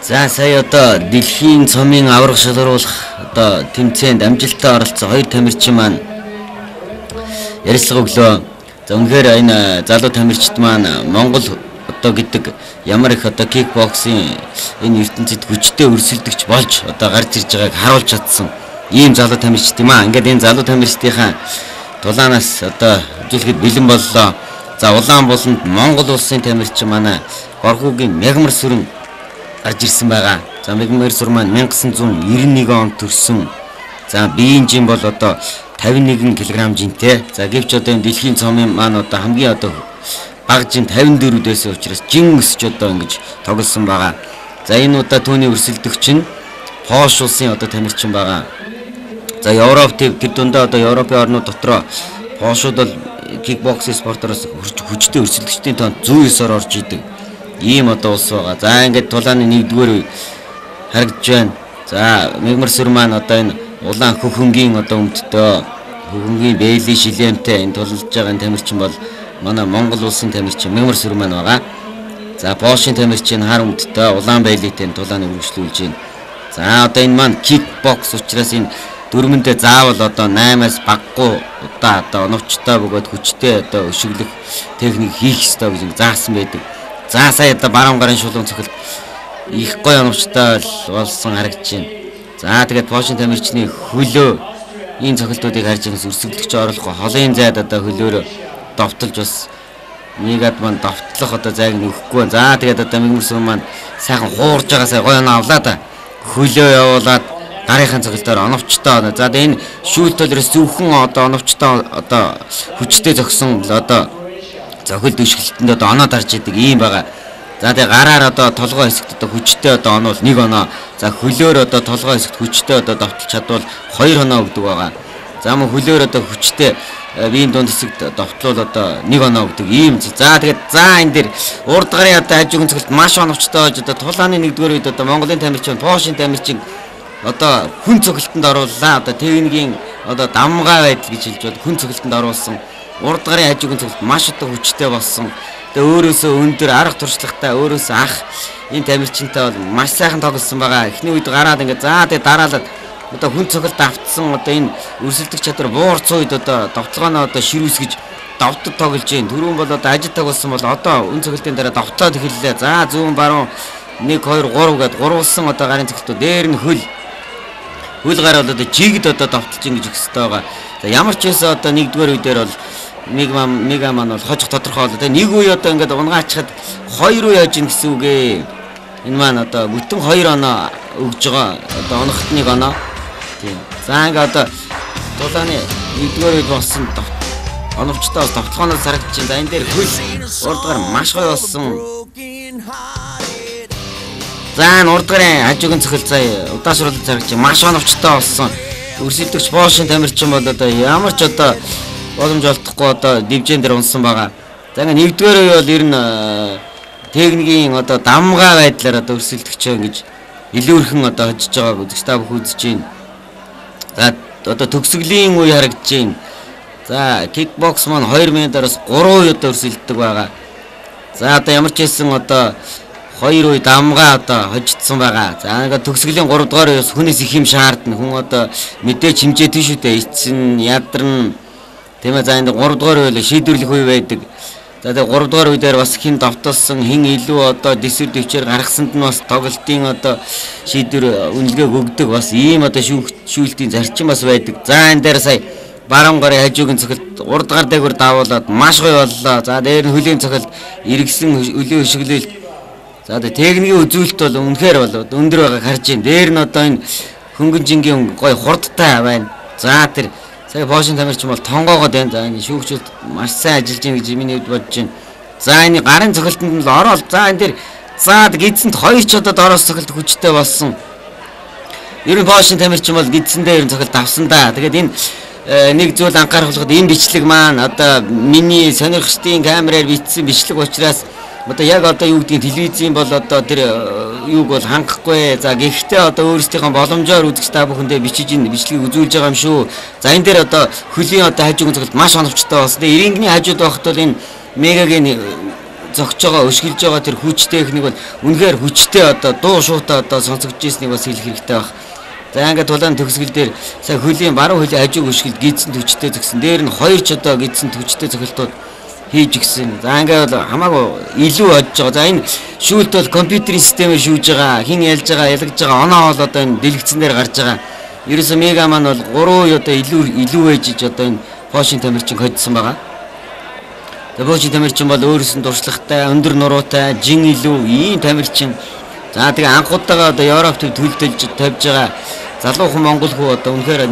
За сая одоо дэлхийн цомын аврах шалгаруулах одоо тэмцээнд амжилттай оролцсон хоёр тамирчин маань ярилцлага өглөө. За үнэхээр энэ залуу тамирчид маань Монгол одоо гэдэг ямар их одоо кикбоксing энэ ертөнцид хүчтэй өрсөлдөгч болж одоо гарч ирж байгааг харуулж чадсан ийм залуу тамирчид юм аа. Ингээд энэ залуу тамирчдынхаа тулаанаас одоо үзүүлэхэд бэлэн боллоо. За Улаанбууланд Монгол улсын тамирчин манай Горхуугийн Мягмар сүрэн гарч ирсэн байгаа. За Мягмар сүр маань 1991 онд төрсөн. За биеийн жин бол одоо 51 кг жинтэй. За гэвч одоо энэ дэлхийн цомын маань одоо хамгийн одоо бага жин 54 дэс учраас жин өсч одоо ингэж тоглосон байгаа. За энэ удаа түүний өрсөлдөгч нь Польш улсын одоо тамирчин байгаа. За Европ тэр дундаа одоо Европын орнууд дотроо Польшууд бол кикбоксинг спортороос хүчтэй өрсөлдөгчдийн тоонд 109-оор орж идэг. Ийм одоо улс байгаа. За ингээд тулааны нэгдүгээр харагдж байна. За Мягмар сүр маань одоо энэ улаан хөхөнгийн одоо өмдтөө хөхөнгийн бэйли шилэмтэй энэ тулж байгаа тамирчин бол манай Монгол улсын тамирчин Мягмар сүр маань байгаа. За Польшийн тамирчин хар өмдтөө улаан бэйлитэй тулааны үргэлжлүүлж байна. За одоо энэ маань кикбокс учраас энэ дөрмөндөө заавал одоо 8-аас баггүй удаа одоо оновчтой бөгөөд хүчтэй одоо өшөглөх техник хийх ёстой гэж заасан байдаг. За сая одоо баруун гарын шулуун цохилт их гоё оновчтой болсон харагдаж байна. За тэгээд Польшийн тамирчны хөлөө энэ цохилтуудыг харж байгаас өрсөлдөгч оруулах холын зайд одоо хөлөөрөө довтолж бас нэгэд маань довтлох одоо зайг нөхөхгүй. За тэгээд одоо Мягмар сүр маань сайхан хуурж байгаасаа гоё оноо авлаа да. Хөлөө явуулаад гарынхаа цохилтоор оновчтой. За энэ шүүлт толроос зөвхөн одоо оновчтой одоо хүчтэй зогсон одоо зохилт ишгэлтэнд одоо оноо дарж идэг ийм байгаа. За тэгээ гараар одоо толгой хэсэгт одоо хүчтэй одоо оноо 1 оноо. За хөлөөр одоо толгой хэсэгт хүчтэй одоо довтолч чадвал 2 оноо өгдөг байгаа. За мөн хөлөөр одоо хүчтэй биеийн дунд хэсэгт довтлол одоо 1 оноо өгдөг ийм. За тэгээд энэ дэр урд гарын одоо хажуугийн цохилт маш оновчтой болж одоо тулааны нэгдүгээр үед одоо Монголын тамирчин, Польшийн тамирчин одоо хүн цохилтонд орууллаа. Одоо техникийн одоо дамгаа байдал гэж хэлж бод хүн цохилтонд оруулсан. Урд гарын хажуугийн цохилт маш одоо хүчтэй болсон. Тэгээ өөрөөсөө өндөр арга туршлагатай өөрөөсөө ах энэ тамирчинтай бол маш сайхан тоглосон байгаа. Эхний үед гараад ингээд за тэгээ дараалал одоо хүн цохилт автсан одоо энэ өрсөлдөх чадвар буурц үед одоо довтлогооноо одоо ширүүсгэж довтод тоглож जैन. Түрүүн бол одоо ажид тоглосон бол одоо үн цохилтын дараа довтлоод эхэллээ. За зүүн баруун 1 2 3 гээд гурвалсан одоо гарын цохилтууд дээр нь хөл гар бол одоо жигд одоо довтолж ингэж өгөх хэрэгтэй байгаа. За ямар ч байсан одоо нэгдүгээр үедэр бол мега маань бол хожих тодорхой болоо. Нэг үе одоо ингээд унгаачхад 2 руу яаж ийн гэсэн үгээ. Энэ маань одоо бүтэн 2 оноо өгж байгаа. Одоо онохт 1 оноо. Тийм. За ингээд одоо тулааны нэгдүгээр үед болсон оновчтой довтлогоноос харагдаж байна. За энэ дээр хөл урдгаар маш гоё болсон. За урд гарын хажуугийн цохилт заа удаашруулалт харагдаж маш оновчтой болсон. Өрсөлдөгч Польшийн тамирчин бол одоо ямар ч одоо боломж олдохгүй одоо дивжен дээр унсан байгаа. За ингээ нэгдүгээр үе бол ер нь техникийн одоо дамгаа байдлаар одоо өрсөлдөгчөө ингэж илүү өрхөн одоо хожиж байгааг үзэгчтэй бүх үзэж байна. За одоо төгсгөлийн үе харагдаж байна. За кикбокс маань 2 минутаас 3 үе одоо өрсөлддөг байгаа. За одоо ямар ч хэлсэн одоо 2 үе дамгаа одоо хожигдсан байгаа. За ингээ төгсгөлийн 3 дугаар үеэс хүнээс их юм шаардна. Хүн одоо мэдээж хэмжээтэй шүү дээ. Эцэн ядарна. Тийм ээ. За энэ 3 дугаар үе шийдвэрлэх үе байдаг. За тэгээ 3 дугаар үедэр бас хин довтолсон, хин илүү одоо дэсвэр дэвчээр гаргасанд нь бас тоглолтын одоо шийдвэр үнэлгээг өгдөг бас ийм одоо шүүлтийн зарчим бас байдаг. За энэ дээр сая баруун гарын хажуугийн цохилт урд гар дээгүүр давуулаад маш гоё боллоо. За дээр нь хөлийн цохилт эргэсэн өлөө өшөглөл. За тэгээ техникийн үзүүлэлт бол үнэхээр бол өндөр байгааг харж байна. Дээр нь одоо энэ хөнгөн жингийн гоё хурдтай байна. За тэр сая Польшийн тамирчин бол тонгоогоод байна. За энэ шүүгчүүд маш сайн ажиллаж байна гэж миний хувьд бодож байна. За энэ гарын цохилтонд л ороод за энэ дээр заад гидсэнд 2 ч одоо доороос цохилт хүчтэй болсон. Ер нь Польшийн тамирчин бол гидсэндээ ер нь цохилт авсан да. Тэгээд энэ нэг зүйл анхааруулахад энэ бичлэг маань одоо миний сонирхчдын камераар бичсэн бичлэг учраас одоо яг одоо юу гэдгийг телевизийн бол одоо тэр юуг бол хангахгүй. За гэхдээ одоо өөрсдийнхөө боломжоор үзэж та бүхэндээ бичиж энэ бичлэгийг үзүүлж байгаа юм шүү. За энэ дээр одоо хөлийн одоо хажуугийн цохилт маш оновчтой болсон. Иргэний хажууд байхад бол энэ мегагийн зогж байгаа өшгөлж байгаа тэр хүч техник бол үнэхээр хүчтэй одоо дуу шуутаа одоо сонсогдож ирснийг бас хэлэх хэрэгтэй баг. За ингээд тулааны төгсгөл дээр сая хөлийн баруун хөлийн хажууг өшгөлд гидсэн төвчтэй зогсон. Дээр нь 2 ч одоо гидсэн төвчтэй зохилтууд хийж гисэн. За ингээд бол хамаагүй илүү одж байгаа. За энэ шүүлт бол компьютерийн системээр шүүж байгаа. Хин ялж байгаа, ялгаж байгаа. Оноо бол одоо энэ дэлгэцэн дээр гарч байгаа. Ерөөсөө мега маань бол 3 одоо илүү ээжиж одоо энэ Пошин тамирчин хоцсон байгаа. Тэгээ Пошин тамирчин бол өөрөөс нь дуршлагатай, өндөр нуруутай, жин илүү ийм тамирчин. За тэгээ анхудаага одоо Европ төв төлдөлж тавьж байгаа залуухан монгол хүү одоо үнэхээр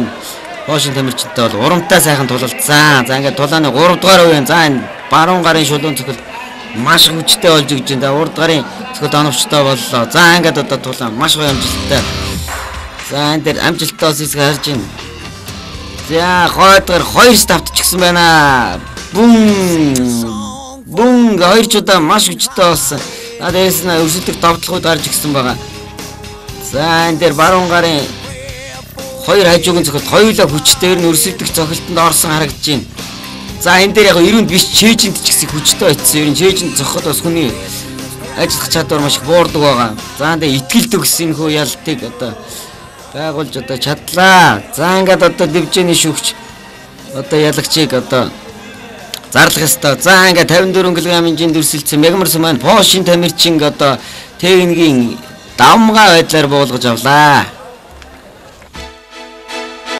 Пошин тамирчинтай бол урамтай сайхан тулалдсан. За ингээд тулааны 3 дугаар үеийн за энэ баруун гарын шулуун цохол маш хүчтэй болж өгч байна. За урд гарын цохол оновчтой боллоо. За ингээд одоо тулаан маш гоё амжилттай. За энэ дээр амжилттай усыг харж байна. За хойдгор 2 ставт ч гисэн байна. Бум 2 ч удаа маш хүчтэй болсон. Дээрээс нь өрсөлдөх давтлагууд гарч ирсэн байгаа. За энэ дээр баруун гарын 2 хажуугийн цохилт хоёулаа хүчтэйгээр нь өрсөлдөх цохилтонд орсон харагдаж байна. За энэ дээр яг эрүүнд биш чэйжэнд ч гэсэн хүчтэй очсон. Ер нь чэйжэнд цохол бас хүний ажиллах чадвар маш их буурдаг байгаа. За энэ итгэл төгс энэ хөө ялтыг одоо байгуулж одоо чадлаа. За ингээд одоо дивжэний шүүгч одоо ялагчийг одоо зарлах ёстой. За ингээд 54 кг хэмжээнд өрсөлдсөн Мегмарс маань Пошин тамирчин одоо техникийн давмгай байдлаар буулгаж авлаа.